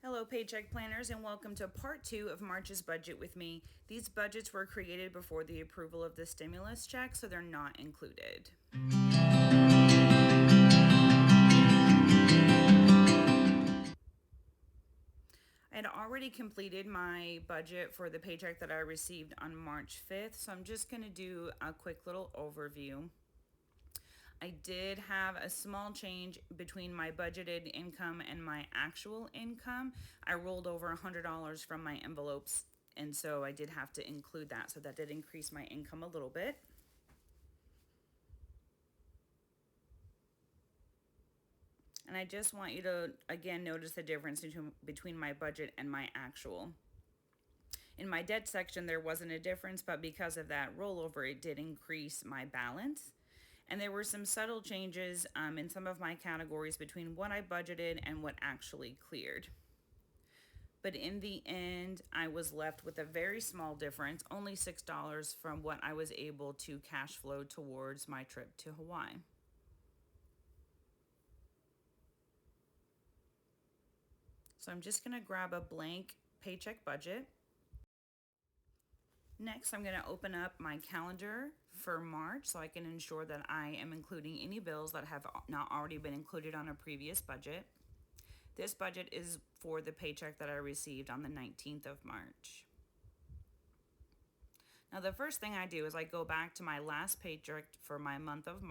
Hello, paycheck planners, and welcome to part two of March's budget with me. These budgets were created before the approval of the stimulus check, so they're not included. I had already completed my budget for the paycheck that I received on March 5th, so I'm just going to do a quick little overview. I did have a small change between my budgeted income and my actual income. I rolled over $100 from my envelopes, and so I did have to include that. So that did increase my income a little bit. And I just want you to, again, notice the difference between my budget and my actual. In my debt section, there wasn't a difference, but because of that rollover, it did increase my balance. And there were some subtle changes in some of my categories between what I budgeted and what actually cleared. But in the end, I was left with a very small difference, only $6 from what I was able to cash flow towards my trip to Hawaii. So I'm just going to grab a blank paycheck budget. Next, I'm going to open up my calendar for March so I can ensure that I am including any bills that have not already been included on a previous budget. This budget is for the paycheck that I received on the 19th of March. Now, the first thing I do is I go back to my last paycheck for my month of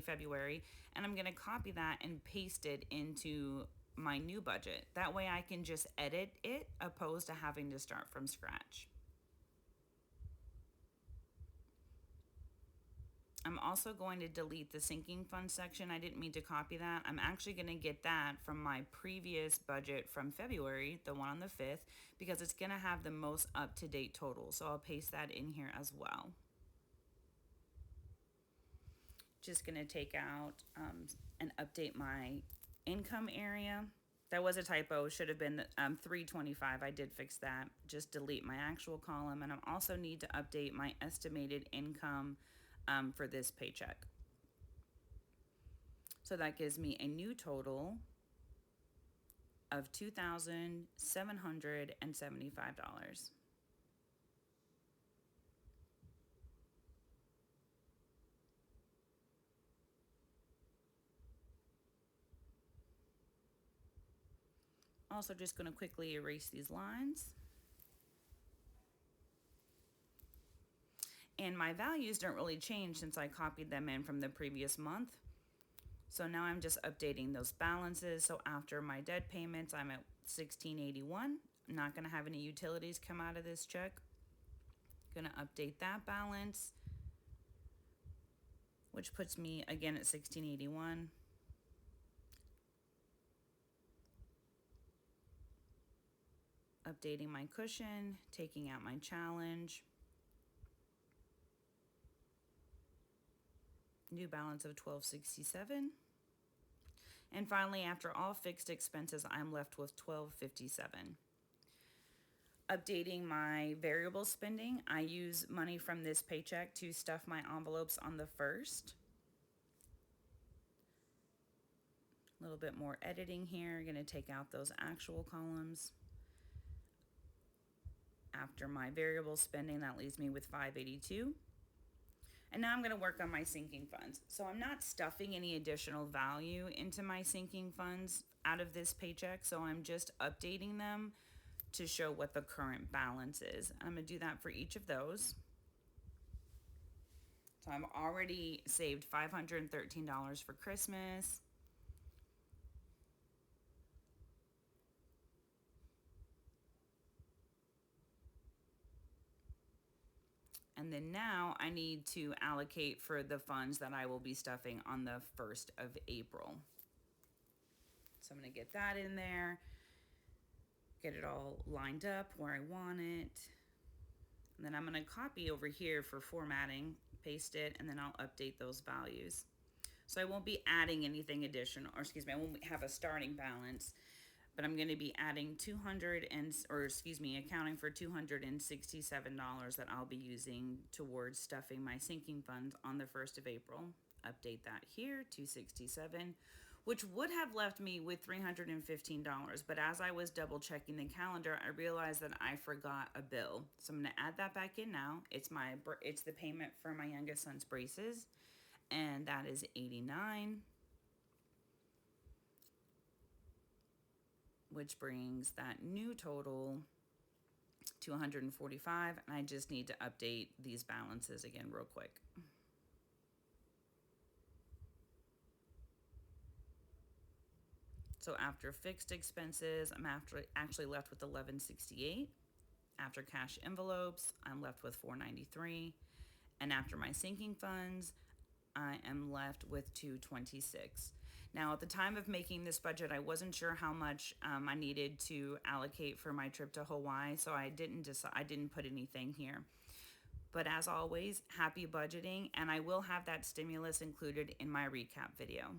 February, and I'm going to copy that and paste it into my new budget. That way I can just edit it opposed to having to start from scratch. I'm also going to delete the sinking fund section. I didn't mean to copy that. I'm actually going to get that from my previous budget from February, the one on the 5th, because it's going to have the most up-to-date total. So I'll paste that in here as well. Just going to take out and update my income area. That was a typo. Should have been 325. I did fix that. Just delete my actual column. And I also need to update my estimated income for this paycheck. So that gives me a new total of $2,775. Also just going to quickly erase these lines. And my values don't really change since I copied them in from the previous month. So now I'm just updating those balances. So after my debt payments, I'm at $1,681. I'm not going to have any utilities come out of this check. Going to update that balance, which puts me again at $1,681. Updating my cushion, taking out my challenge. New balance of $1,267. And finally, after all fixed expenses, I'm left with $1,257. Updating my variable spending, I use money from this paycheck to stuff my envelopes on the 1st. A little bit more editing here. Going to take out those actual columns. After my variable spending, that leaves me with $582. And now I'm going to work on my sinking funds. So I'm not stuffing any additional value into my sinking funds out of this paycheck. So I'm just updating them to show what the current balance is. I'm going to do that for each of those. So I've already saved $513 for Christmas. And then now I need to allocate for the funds that I will be stuffing on the 1st of April. So I'm going to get that in there, get it all lined up where I want it. And then I'm going to copy over here for formatting, paste it, and then I'll update those values. So I won't be adding anything additional, I won't have a starting balance, but I'm going to be adding accounting for $267 that I'll be using towards stuffing my sinking funds on the 1st of April. Update that here, $267. which would have left me with $315. But as I was double checking the calendar, I realized that I forgot a bill. So I'm going to add that back in now. It's the payment for my youngest son's braces, and that is 89, which brings that new total to 145, and I just need to update these balances again real quick. So after fixed expenses, I'm actually left with 1168. After cash envelopes, I'm left with 493. And after my sinking funds, I am left with 226. Now, at the time of making this budget, I wasn't sure how much I needed to allocate for my trip to Hawaii, so I didn't put anything here. But as always, happy budgeting, and I will have that stimulus included in my recap video.